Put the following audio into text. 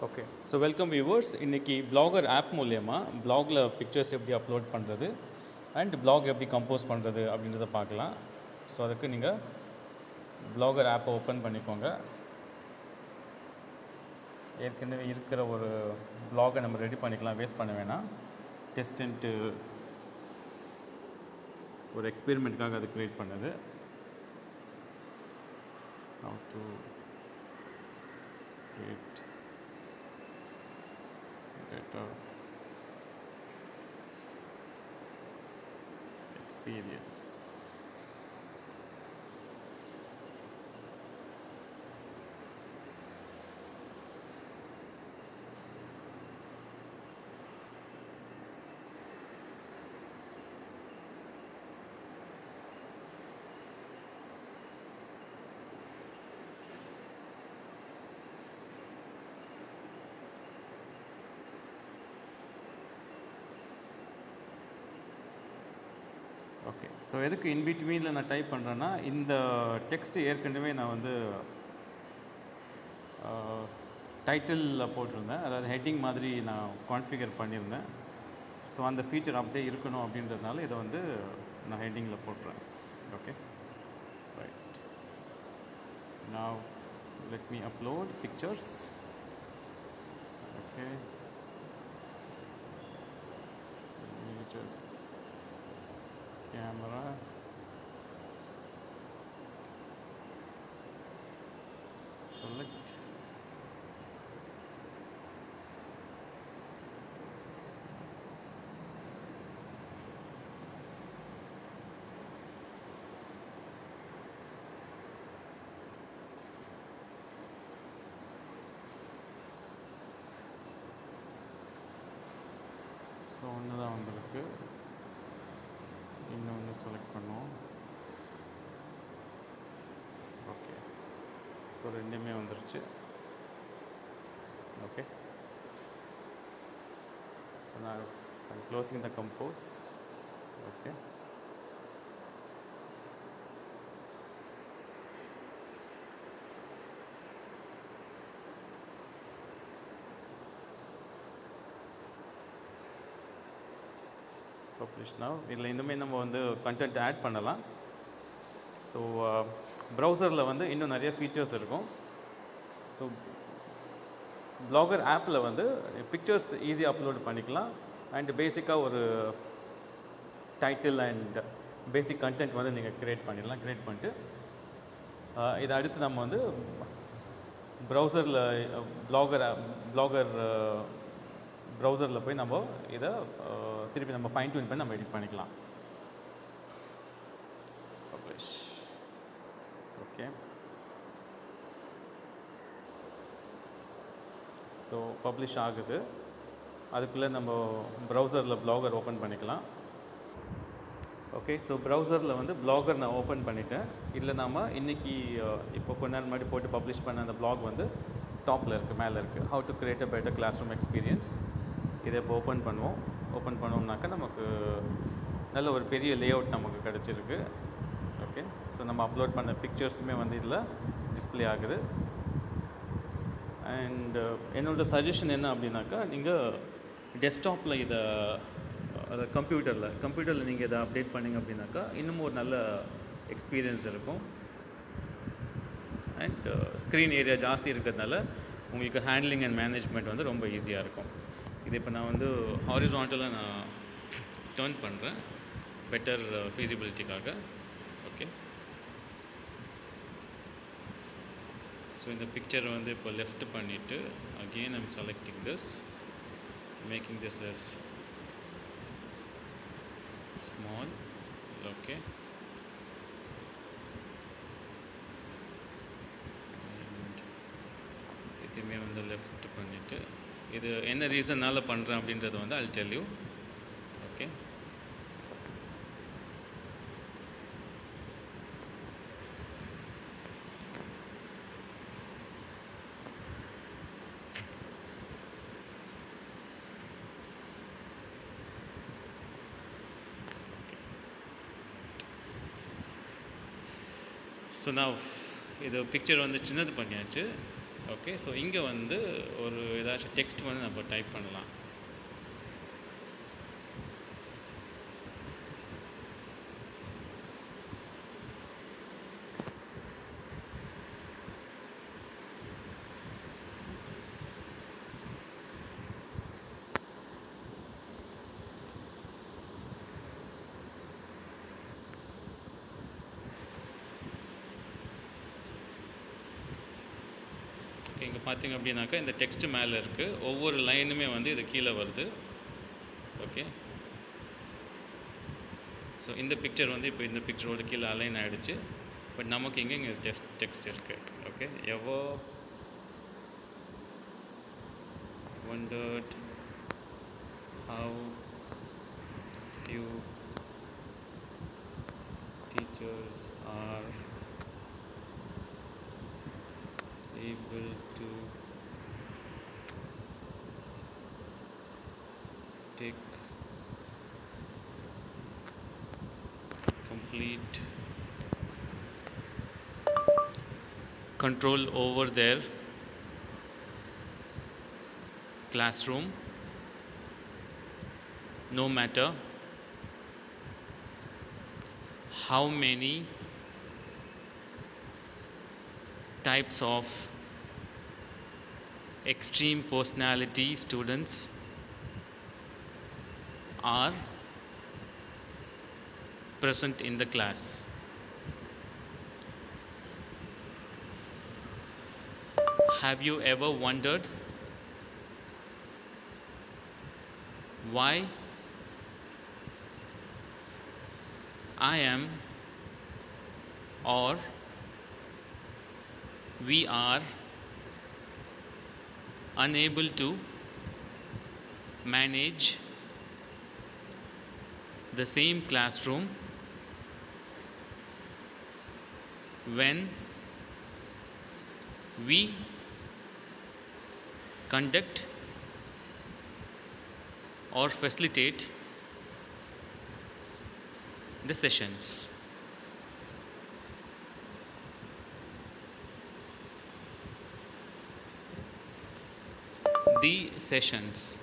Okay. So welcome viewers. இன்றைக்கி blogger app மூலயமா பிளாகில் pictures எப்படி அப்லோட் பண்ணுறது அண்ட் பிளாக் எப்படி கம்போஸ் பண்ணுறது அப்படின்றத பார்க்கலாம். ஸோ அதுக்கு நீங்கள் பிளாகர் ஆப்பை ஓப்பன் பண்ணிக்கோங்க. ஏற்கனவே இருக்கிற ஒரு பிளாகை நம்ம ரெடி பண்ணிக்கலாம், வேஸ்ட் பண்ண வேணாம். டெஸ்ட்டு ஒரு எக்ஸ்பெரிமெண்ட்டுக்காக அது க்ரியேட் பண்ணது. How to create better experience. Okay. So எதுக்கு இன்பிட்வீனில் நான் டைப் பண்ணுறேன்னா, இந்த டெக்ஸ்ட்டு ஏற்கனவே நான் வந்து டைட்டிலில் போட்டிருந்தேன், அதாவது ஹெட்டிங் மாதிரி நான் கான்ஃபிகர் பண்ணியிருந்தேன். ஸோ அந்த ஃபீச்சர் அப்படியே இருக்கணும் அப்படின்றதுனால இதை வந்து நான் ஹெட்டிங்கில் போட்டுறேன். Okay, right. Now let me upload pictures. Okay, images, camera, select, so ஒன்று தான் வந்திருக்கு. இன்னொன்று செலக்ட் பண்ணுவோம். ஓகே, ஸோ ரெண்டுமே வந்துருச்சு. ஓகே, ஸோ நான் க்ளோசிங் த கம்போஸ். Okay, publish now. இதில் இனிமேல் நம்ம வந்து கண்டென்ட் ஆட் பண்ணலாம். ஸோ ப்ரௌசரில் வந்து இன்னும் நிறைய ஃபீச்சர்ஸ் இருக்கும். ஸோ பிளாகர் ஆப்பில் வந்து பிக்சர்ஸ் ஈஸியாக அப்லோட் பண்ணிக்கலாம். அண்ட் பேசிக்காக ஒரு டைட்டில் அண்ட் பேசிக் கண்டென்ட் வந்து நீங்கள் க்ரியேட் பண்ணிடலாம். க்ரியேட் பண்ணிட்டு இதை அடுத்து நம்ம வந்து ப்ரௌசரில் பிளாகர் ப்ரௌசரில் போய் நம்ம இதை திருப்பி நம்ம ஃபைன் டியூன் பண்ணி நம்ம எடிட் பண்ணிக்கலாம். பப்ளிஷ். ஓகே, ஸோ பப்ளிஷ் ஆகுது. அதுக்குள்ளே நம்ம ப்ரௌசரில் பிளாகர் ஓப்பன் பண்ணிக்கலாம். ஓகே, ஸோ ப்ரௌசரில் வந்து பிளாகர் நான் ஓப்பன் பண்ணிட்டேன். இதில் நாம் இன்றைக்கி இப்போ கொஞ்ச நேரம் முன்னாடி போட்டு பப்ளிஷ் பண்ண அந்த பிளாக் வந்து டாப்பில் இருக்குது, மேலே இருக்குது. How to create a better classroom experience. இதை இப்போ ஓப்பன் பண்ணுவோம். ஓப்பன் பண்ணோம்னாக்கா நமக்கு நல்ல ஒரு பெரிய லேஅவுட் நமக்கு கிடச்சிருக்கு. ஓகே, ஸோ நம்ம அப்லோட் பண்ண பிக்சர்ஸுமே வந்து இதில் டிஸ்பிளே ஆகுது. அண்ட் என்னோடய சஜஷன் என்ன அப்படின்னாக்கா, நீங்கள் டெஸ்க்டாப்பில் இதை, அதை கம்ப்யூட்டரில் நீங்கள் இதை அப்டேட் பண்ணிங்க அப்படின்னாக்கா இன்னும் ஒரு நல்ல எக்ஸ்பீரியன்ஸ் இருக்கும். அண்ட் ஸ்க்ரீன் ஏரியா ஜாஸ்தி இருக்கிறதுனால உங்களுக்கு ஹேண்ட்லிங் அண்ட் மேனேஜ்மெண்ட் வந்து ரொம்ப ஈஸியாக இருக்கும். இது இப்போ நான் வந்து ஹாரிசான்டலாக நான் டர்ன் பண்ணுறேன் பெட்டர் ஃபீஸிபிலிட்டிக்காக. ஓகே, ஸோ இந்த பிக்சரை வந்து இப்போ லெஃப்ட் பண்ணிவிட்டு again I'm selecting this, making this as small. Okay, இதுவுமே வந்து லெஃப்ட் பண்ணிவிட்டு, இது என்ன ரீசனால் பண்ணுறேன் அப்படின்றது வந்து I'll tell you. Okay, so நான் இது பிக்சர் வந்து சின்னது பண்ணியாச்சு. ஓகே, ஸோ இங்கே வந்து ஒரு ஏதாச்சும் டெக்ஸ்ட் வந்து நம்ம டைப் பண்ணலாம். ஓகே, இங்கே பார்த்தீங்க அப்படின்னாக்கா இந்த டெக்ஸ்ட் மேலே இருக்குது, ஒவ்வொரு லைனுமே வந்து இது கீழே வருது. ஓகே, ஸோ இந்த பிக்சர் வந்து இப்போ இந்த பிக்சரோட கீழே அலைன் ஆகிடுச்சு. பட் நமக்கு இங்கே டெக்ஸ்ட் இருக்குது. Okay, ever wondered how few teachers are able to take complete control over their classroom, no matter how many types of extreme personality students are present in the class. Have you ever wondered why I am or we are unable to manage the same classroom when we conduct or facilitate the sessions? The sessions.